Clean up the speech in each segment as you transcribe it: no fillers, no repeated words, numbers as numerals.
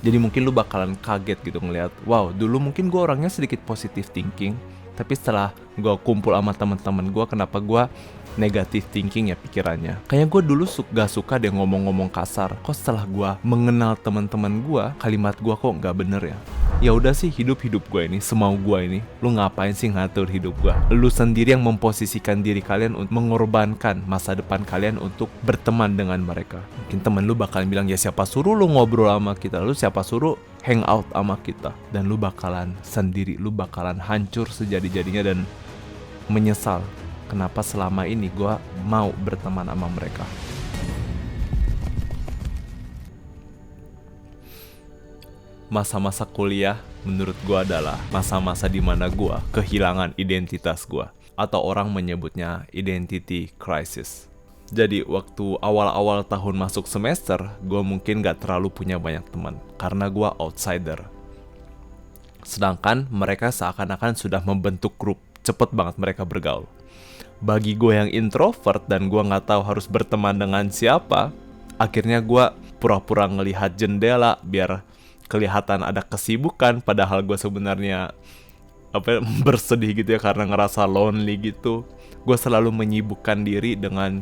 Jadi mungkin lu bakalan kaget gitu ngeliat, wow, dulu mungkin gue orangnya sedikit positive thinking, tapi setelah gue kumpul sama teman-teman gue, kenapa gue negative thinking ya pikirannya. Kayaknya gue dulu gak suka deh ngomong-ngomong kasar. Kok setelah gue mengenal teman-teman gue, kalimat gue kok gak bener ya. Ya udah sih, hidup gue ini, semau gue ini. Lu ngapain sih ngatur hidup gue? Lu sendiri yang memposisikan diri kalian untuk mengorbankan masa depan kalian untuk berteman dengan mereka. Mungkin temen lu bakalan bilang, ya siapa suruh lu ngobrol sama kita, lu siapa suruh hang out sama kita. Dan lu bakalan sendiri, lu bakalan hancur sejadi-jadinya dan menyesal kenapa selama ini gue mau berteman sama mereka. Masa-masa kuliah menurut gue adalah masa-masa dimana gue kehilangan identitas gue, atau orang menyebutnya identity crisis. Jadi waktu awal-awal tahun masuk semester, gue mungkin gak terlalu punya banyak teman karena gue outsider. Sedangkan mereka seakan-akan sudah membentuk grup, cepet banget mereka bergaul. Bagi gue yang introvert dan gue gak tahu harus berteman dengan siapa, akhirnya gue pura-pura ngelihat jendela biar kelihatan ada kesibukan, padahal gue sebenarnya bersedih gitu ya karena ngerasa lonely gitu. Gue selalu menyibukkan diri dengan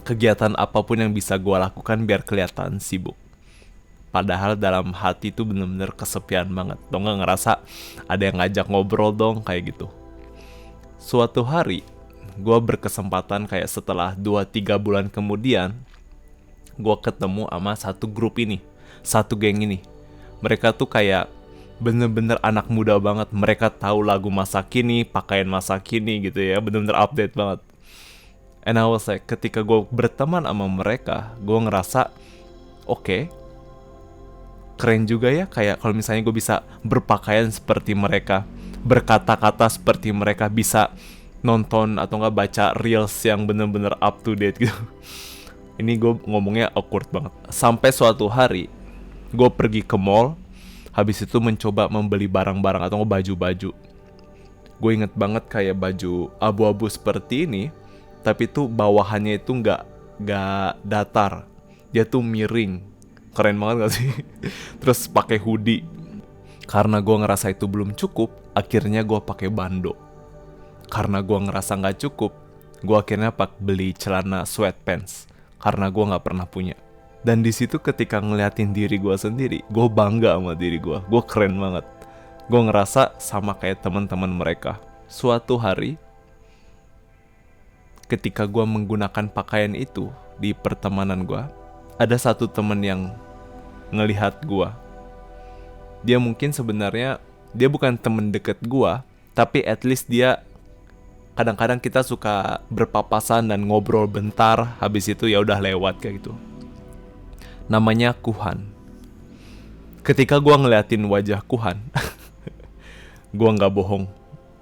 kegiatan apapun yang bisa gue lakukan biar kelihatan sibuk. Padahal dalam hati tuh bener-bener kesepian banget. Dong gak ngerasa ada yang ngajak ngobrol dong kayak gitu. Suatu hari gue berkesempatan kayak setelah 2-3 bulan kemudian, gue ketemu sama satu grup ini, satu geng ini. Mereka tuh kayak bener-bener anak muda banget. Mereka tahu lagu masa kini, pakaian masa kini gitu ya, bener-bener update banget. And I was like, ketika gue berteman sama mereka, gue ngerasa oke, keren juga ya. Kayak kalau misalnya gue bisa berpakaian seperti mereka, berkata-kata seperti mereka, bisa nonton atau nggak baca reels yang bener-bener up to date gitu. Ini gue ngomongnya awkward banget. Sampai suatu hari gue pergi ke mall, habis itu mencoba membeli barang-barang atau baju-baju. Gue inget banget kayak baju abu-abu seperti ini, tapi tuh bawahannya itu nggak datar, dia tuh miring. Keren banget gak sih? Terus pakai hoodie. Karena gue ngerasa itu belum cukup, akhirnya gue pakai bando. Karena gue ngerasa nggak cukup, gue akhirnya beli celana sweatpants karena gue nggak pernah punya. Dan di situ ketika ngeliatin diri gue sendiri, gue bangga sama diri gue keren banget. Gue ngerasa sama kayak teman-teman mereka. Suatu hari, ketika gue menggunakan pakaian itu di pertemanan gue, ada satu teman yang ngelihat gue. Dia mungkin sebenarnya dia bukan teman deket gue, tapi at least dia kadang-kadang kita suka berpapasan dan ngobrol bentar, habis itu ya udah lewat kayak gitu. Namanya Kuhan. Ketika gue ngeliatin wajah Kuhan, gue nggak bohong,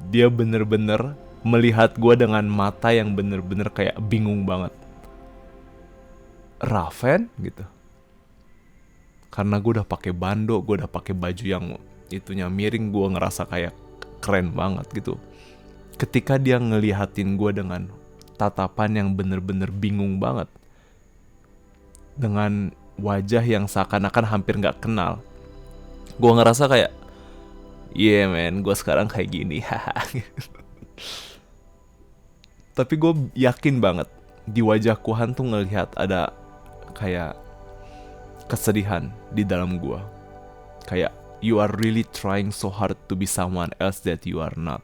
dia bener-bener melihat gue dengan mata yang bener-bener kayak bingung banget. Raven gitu. Karena gue udah pakai bando, gue udah pakai baju yang itunya miring, gue ngerasa kayak keren banget gitu. Ketika dia ngelihatin gue dengan tatapan yang bener-bener bingung banget, dengan wajah yang seakan-akan hampir gak kenal, gue ngerasa kayak, yeah man, gue sekarang kayak gini. Tapi gue yakin banget di wajah Kuhan tuh ngelihat ada kayak kesedihan di dalam gue. Kayak, you are really trying so hard to be someone else that you are not.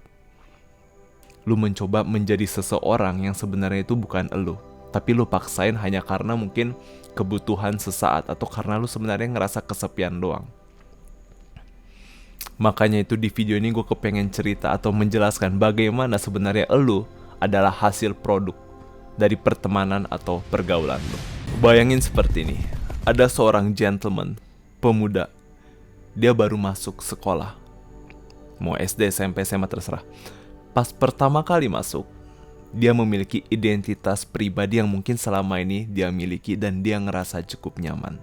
Lu mencoba menjadi seseorang yang sebenarnya itu bukan elu, tapi lu paksain hanya karena mungkin kebutuhan sesaat atau karena lu sebenarnya ngerasa kesepian doang. Makanya itu di video ini gue kepengen cerita atau menjelaskan bagaimana sebenarnya elu adalah hasil produk dari pertemanan atau pergaulan lu. Bayangin seperti ini, ada seorang gentleman, pemuda, dia baru masuk sekolah, mau SD, SMP, SMA terserah. Pas pertama kali masuk, dia memiliki identitas pribadi yang mungkin selama ini dia miliki dan dia ngerasa cukup nyaman.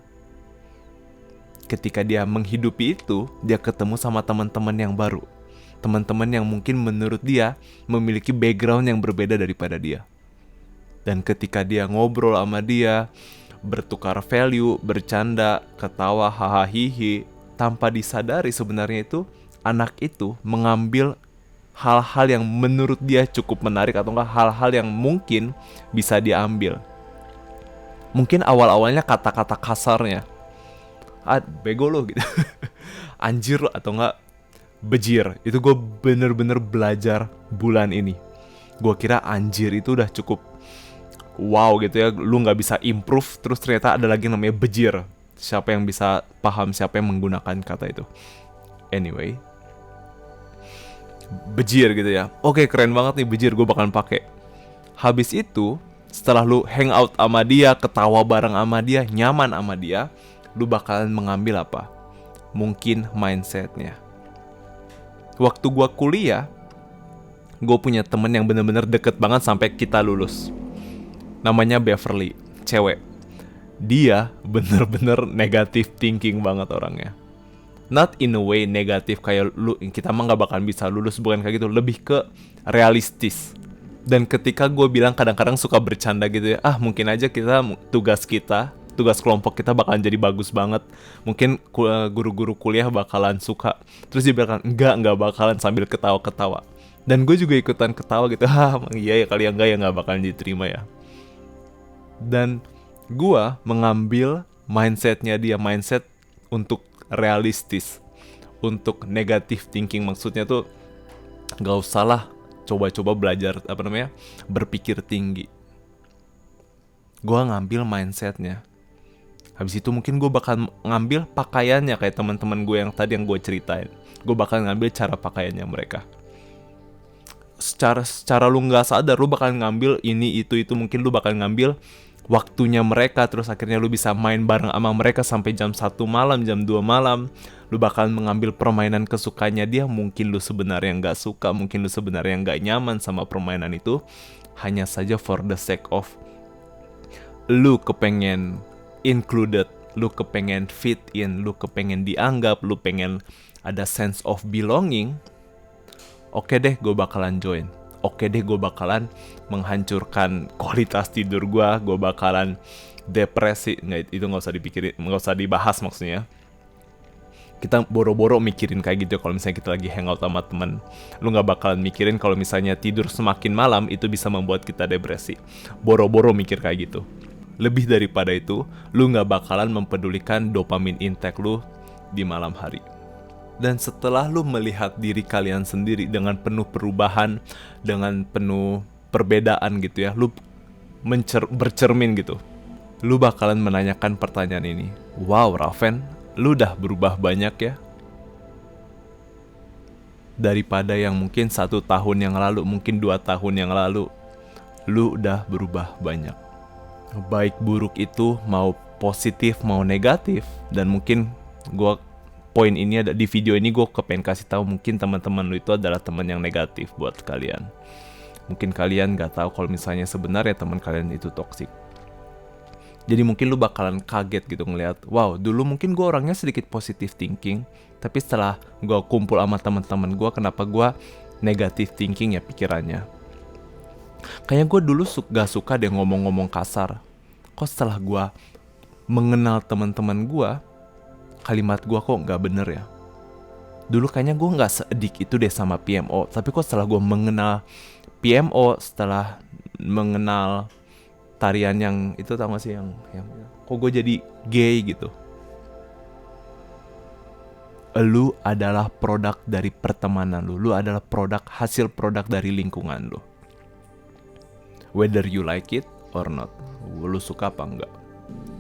Ketika dia menghidupi itu, dia ketemu sama teman-teman yang baru. Teman-teman yang mungkin menurut dia memiliki background yang berbeda daripada dia. Dan ketika dia ngobrol sama dia, bertukar value, bercanda, ketawa, hahaha, hihi, tanpa disadari sebenarnya itu anak itu mengambil hal-hal yang menurut dia cukup menarik atau enggak hal-hal yang mungkin bisa diambil. Mungkin awal-awalnya kata-kata kasarnya, bego lo gitu, anjir lo, atau enggak bejir. Itu gue bener-bener belajar bulan ini. Gue kira anjir itu udah cukup wow gitu ya, lu gak bisa improve. Terus ternyata ada lagi namanya bejir. Siapa yang bisa paham, siapa yang menggunakan kata itu. Anyway, bejir gitu ya. Oke, keren banget nih bejir, gue bakalan pakai. Habis itu, setelah lu hangout sama dia, ketawa bareng sama dia, nyaman sama dia, lu bakalan mengambil apa? Mungkin mindsetnya. Waktu gue kuliah, gue punya temen yang bener-bener deket banget sampai kita lulus. Namanya Beverly, cewek. Dia bener-bener negative thinking banget orangnya. Not in a way negatif kayak lu, kita mah gak bakalan bisa lulus, bukan kayak gitu. Lebih ke realistis. Dan ketika gue bilang kadang-kadang suka bercanda gitu ya, mungkin aja tugas kelompok kita bakalan jadi bagus banget. Mungkin guru-guru kuliah bakalan suka. Terus dia bilang, enggak bakalan, sambil ketawa-ketawa. Dan gue juga ikutan ketawa gitu, iya ya kali enggak ya gak bakalan diterima ya. Dan gue mengambil mindsetnya dia, mindset untuk realistis, untuk negative thinking. Maksudnya tuh gak usah lah coba-coba belajar berpikir tinggi. Gue ngambil mindsetnya. Habis itu mungkin gue bakal ngambil pakaiannya kayak teman-teman gue yang tadi yang gue ceritain. Gue bakal ngambil cara pakaiannya mereka. Secara lu nggak sadar lu bakal ngambil ini itu mungkin lu bakal ngambil waktunya mereka, terus akhirnya lu bisa main bareng sama mereka sampai jam 1 malam, jam 2 malam. Lu bakal mengambil permainan kesukaannya dia. Mungkin lu sebenarnya nggak suka, mungkin lu sebenarnya nggak nyaman sama permainan itu, hanya saja for the sake of lu kepengen included, lu kepengen fit in, lu kepengen dianggap, lu pengen ada sense of belonging. Oke deh, gue bakalan join. Oke deh, gue bakalan menghancurkan kualitas tidur gue bakalan depresi. Nggak, itu nggak usah dipikirin, nggak usah dibahas maksudnya. Kita boro-boro mikirin kayak gitu kalau misalnya kita lagi hangout sama teman. Lu nggak bakalan mikirin kalau misalnya tidur semakin malam itu bisa membuat kita depresi. Boro-boro mikir kayak gitu. Lebih daripada itu, lu nggak bakalan mempedulikan dopamin intake lu di malam hari. Dan setelah lu melihat diri kalian sendiri dengan penuh perubahan, dengan penuh perbedaan gitu ya, lu bercermin gitu, lu bakalan menanyakan pertanyaan ini. Wow, Raven, lu udah berubah banyak ya. Daripada yang mungkin 1 tahun yang lalu, mungkin 2 tahun yang lalu, lu udah berubah banyak. Baik buruk itu mau positif mau negatif. Dan mungkin poin ini ada di video ini, gue kepengen kasih tahu mungkin teman-teman lu itu adalah teman yang negatif buat kalian. Mungkin kalian gak tahu kalau misalnya sebenarnya teman kalian itu toksik. Jadi mungkin lu bakalan kaget gitu ngelihat, wow, dulu mungkin gue orangnya sedikit positive thinking, tapi setelah gue kumpul sama teman-teman gue, kenapa gue negative thinking ya pikirannya. Kayaknya gue dulu gak suka deh ngomong-ngomong kasar. Kok setelah gue mengenal teman-teman gue, kalimat gue kok gak bener ya. Dulu kayaknya gue gak seedik itu deh sama PMO. Tapi kok setelah gue mengenal PMO, setelah mengenal tarian yang itu, tau gak sih yang kok gue jadi gay gitu. Lu adalah produk dari pertemanan lu. Lu adalah hasil produk dari lingkungan lu. Whether you like it or not. Lu suka apa enggak.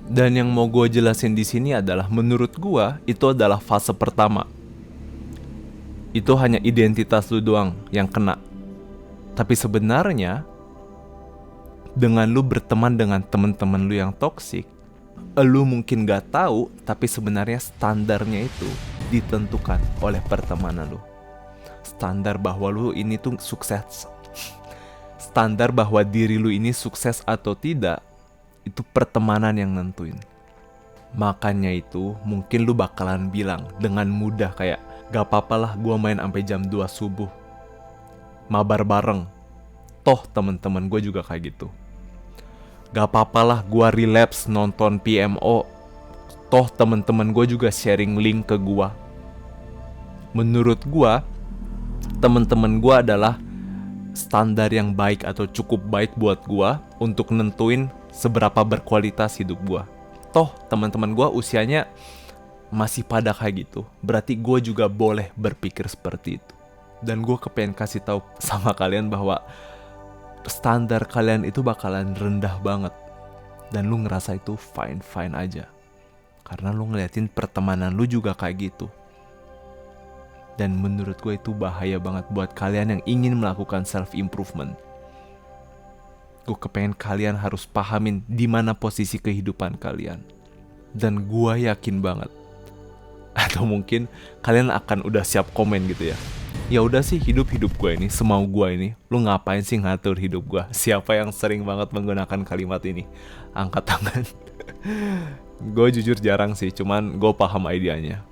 Dan yang mau gue jelasin di sini adalah, menurut gue itu adalah fase pertama. Itu hanya identitas lu doang yang kena. Tapi sebenarnya dengan lu berteman dengan teman-teman lu yang toksik, lu mungkin gak tahu, tapi sebenarnya standarnya itu ditentukan oleh pertemanan lu. Standar bahwa lu ini tuh sukses, standar bahwa diri lu ini sukses atau tidak, itu pertemanan yang nentuin. Makanya itu mungkin lu bakalan bilang dengan mudah kayak, gak apa-apa lah gue main sampai jam 2 subuh, mabar bareng. Toh temen-temen gue juga kayak gitu. Gak apa-apa lah gue relapse nonton PMO. Toh temen-temen gue juga sharing link ke gue. Menurut gue, temen-temen gue adalah standar yang baik atau cukup baik buat gue untuk nentuin seberapa berkualitas hidup gue. Toh teman-teman gue usianya masih pada kayak gitu, berarti gue juga boleh berpikir seperti itu. Dan gue kepengen kasih tahu sama kalian bahwa standar kalian itu bakalan rendah banget, dan lu ngerasa itu fine-fine aja, karena lu ngeliatin pertemanan lu juga kayak gitu. Dan menurut gue itu bahaya banget buat kalian yang ingin melakukan self-improvement. Gue kepengen kalian harus pahamin di mana posisi kehidupan kalian. Dan gue yakin banget, atau mungkin kalian akan udah siap komen gitu ya. Ya udah sih, hidup gue ini, semau gue ini. Lu ngapain sih ngatur hidup gue? Siapa yang sering banget menggunakan kalimat ini? Angkat tangan. Gue jujur jarang sih, cuman gue paham idenya.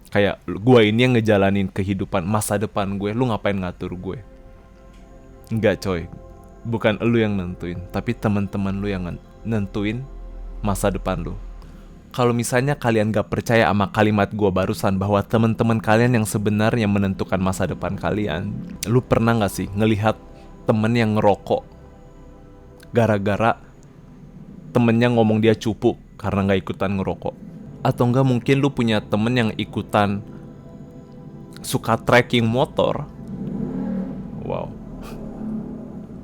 Kayak gue ini yang ngejalanin kehidupan masa depan gue, lu ngapain ngatur gue? Enggak coy, bukan lu yang nentuin, tapi teman-teman lu yang nentuin masa depan lu. Kalau misalnya kalian gak percaya sama kalimat gue barusan bahwa teman-teman kalian yang sebenarnya menentukan masa depan kalian, lu pernah gak sih ngelihat temen yang ngerokok gara-gara temennya ngomong dia cupu karena gak ikutan ngerokok? Atau enggak mungkin lu punya temen yang ikutan suka trekking motor. Wow,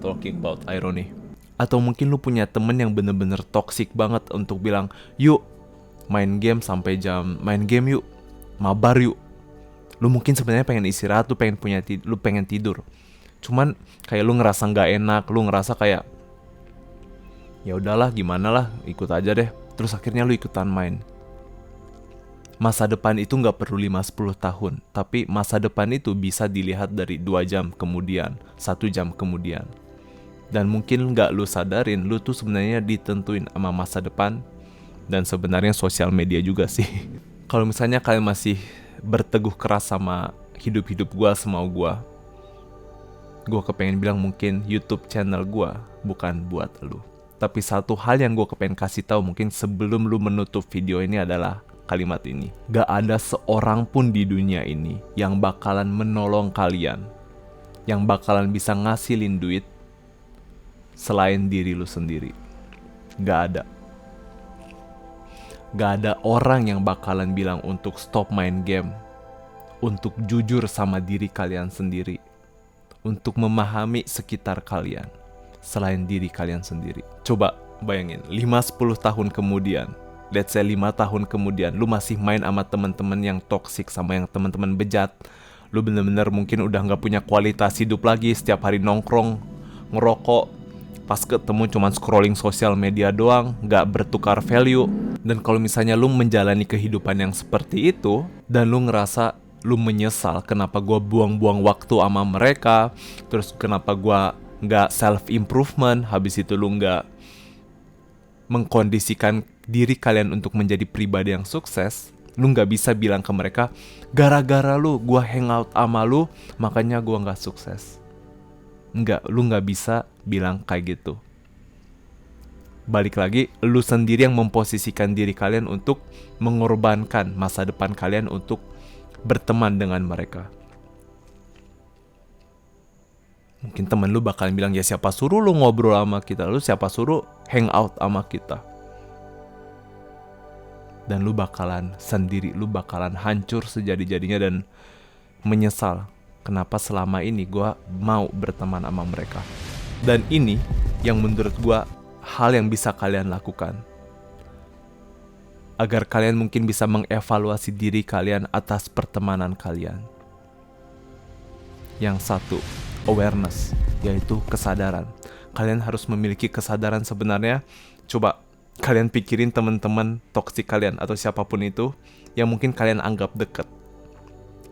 talking about irony. Atau mungkin lu punya temen yang bener-bener toxic banget untuk bilang, yuk main game sampai jam, main game yuk, mabar yuk. Lu mungkin sebenarnya pengen istirahat, lu pengen tidur. Cuman kayak lu ngerasa nggak enak, lu ngerasa kayak ya udahlah gimana lah, ikut aja deh. Terus akhirnya lu ikutan main. Masa depan itu gak perlu 5-10 tahun, tapi masa depan itu bisa dilihat dari 2 jam kemudian, 1 jam kemudian. Dan mungkin gak lu sadarin, lu tuh sebenarnya ditentuin sama masa depan dan sebenarnya sosial media juga sih. Kalau misalnya kalian masih berteguh keras sama hidup-hidup gua, semau gua kepengen bilang mungkin YouTube channel gua bukan buat lu. Tapi satu hal yang gua kepengen kasih tahu mungkin sebelum lu menutup video ini adalah kalimat ini. Gak ada seorang pun di dunia ini yang bakalan menolong kalian, yang bakalan bisa ngasilin duit selain diri lu sendiri. Gak ada. Gak ada orang yang bakalan bilang untuk stop main game, untuk jujur sama diri kalian sendiri, untuk memahami sekitar kalian selain diri kalian sendiri. Coba bayangin, 5-10 tahun kemudian, let's say 5 tahun kemudian, lu masih main sama teman-teman yang toksik, sama yang teman-teman bejat. Lu bener-bener mungkin udah gak punya kualitas hidup lagi, setiap hari nongkrong, ngerokok, pas ketemu cuman scrolling sosial media doang, gak bertukar value. Dan kalau misalnya lu menjalani kehidupan yang seperti itu, dan lu ngerasa lu menyesal kenapa gua buang-buang waktu sama mereka, terus kenapa gua gak self-improvement, habis itu lu gak mengkondisikan diri kalian untuk menjadi pribadi yang sukses, lu gak bisa bilang ke mereka, gara-gara lu gua hangout sama lu, makanya gua gak sukses. Enggak, lu gak bisa bilang kayak gitu. Balik lagi, lu sendiri yang memposisikan diri kalian untuk mengorbankan masa depan kalian untuk berteman dengan mereka. Mungkin temen lu bakalan bilang, ya siapa suruh lu ngobrol sama kita, lu siapa suruh hangout sama kita. Dan lu bakalan sendiri, lu bakalan hancur sejadi-jadinya dan menyesal kenapa selama ini gue mau berteman sama mereka. Dan ini yang menurut gue hal yang bisa kalian lakukan agar kalian mungkin bisa mengevaluasi diri kalian atas pertemanan kalian. Yang satu, awareness, yaitu kesadaran. Kalian harus memiliki kesadaran sebenarnya. Coba kalian pikirin teman-teman toksik kalian atau siapapun itu yang mungkin kalian anggap dekat.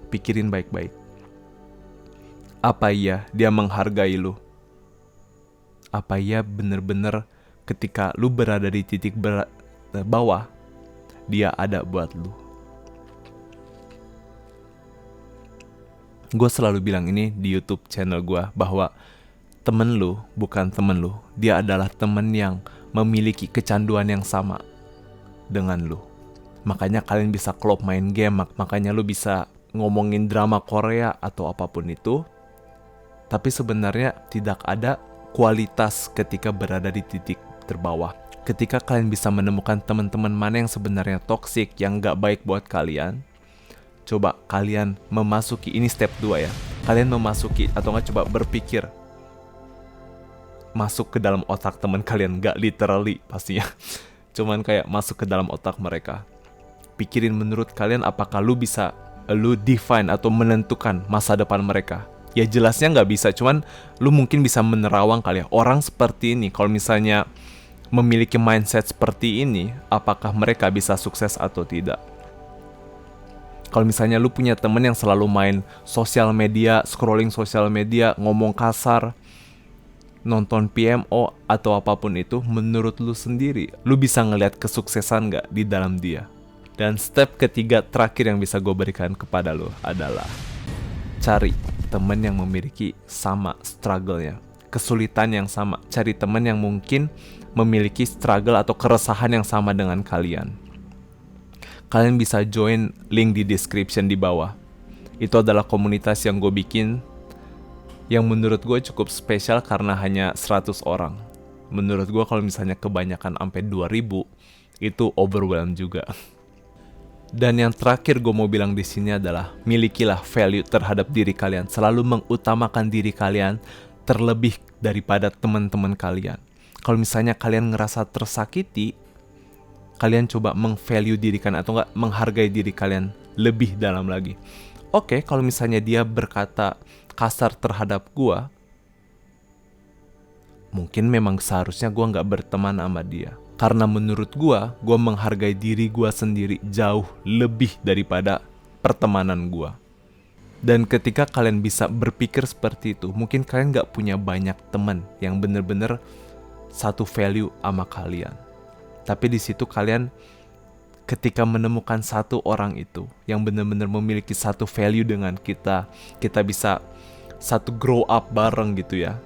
Pikirin baik-baik. Apa iya dia menghargai lu? Apa iya bener-bener ketika lu berada di titik bawah, dia ada buat lu? Gue selalu bilang ini di YouTube channel gue, bahwa temen lu bukan temen lu, dia adalah temen yang memiliki kecanduan yang sama dengan lu. Makanya kalian bisa klop main game, makanya lu bisa ngomongin drama Korea atau apapun itu. Tapi sebenarnya tidak ada kualitas ketika berada di titik terbawah. Ketika kalian bisa menemukan teman-teman mana yang sebenarnya toksik, yang gak baik buat kalian, coba kalian memasuki, ini step 2 ya. Kalian memasuki atau gak coba berpikir, masuk ke dalam otak teman kalian, gak literally pastinya. Cuman kayak masuk ke dalam otak mereka. Pikirin menurut kalian apakah lu bisa define atau menentukan masa depan mereka. Ya jelasnya gak bisa, cuman lu mungkin bisa menerawang kali ya. Orang seperti ini kalau misalnya memiliki mindset seperti ini, apakah mereka bisa sukses atau tidak? Kalau misalnya lu punya temen yang selalu main sosial media, scrolling sosial media, ngomong kasar, nonton PMO atau apapun itu, menurut lu sendiri, lu bisa ngelihat kesuksesan gak di dalam dia? Dan step ketiga terakhir yang bisa gue berikan kepada lu adalah cari temen yang memiliki sama struggle-nya, kesulitan yang sama. Cari temen yang mungkin memiliki struggle atau keresahan yang sama dengan kalian. Kalian bisa join link di description di bawah. Itu adalah komunitas yang gue bikin, yang menurut gue cukup spesial karena hanya 100 orang. Menurut gue kalau misalnya kebanyakan sampai 2000, itu overwhelmed juga. Dan yang terakhir gue mau bilang di sini adalah milikilah value terhadap diri kalian. Selalu mengutamakan diri kalian terlebih daripada teman-teman kalian. Kalau misalnya kalian ngerasa tersakiti, kalian coba meng-value diri kalian atau enggak menghargai diri kalian lebih dalam lagi. Oke, kalau misalnya dia berkata kasar terhadap gua, mungkin memang seharusnya gua nggak berteman sama dia. Karena menurut gua menghargai diri gua sendiri jauh lebih daripada pertemanan gua. Dan ketika kalian bisa berpikir seperti itu, mungkin kalian gak punya banyak teman yang bener-bener satu value sama kalian. Tapi di situ kalian ketika menemukan satu orang itu yang bener-bener memiliki satu value dengan kita bisa satu grow up bareng gitu ya.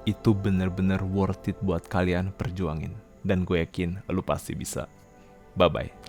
Itu bener-bener worth it buat kalian perjuangin. Dan gue yakin lu pasti bisa. Bye-bye.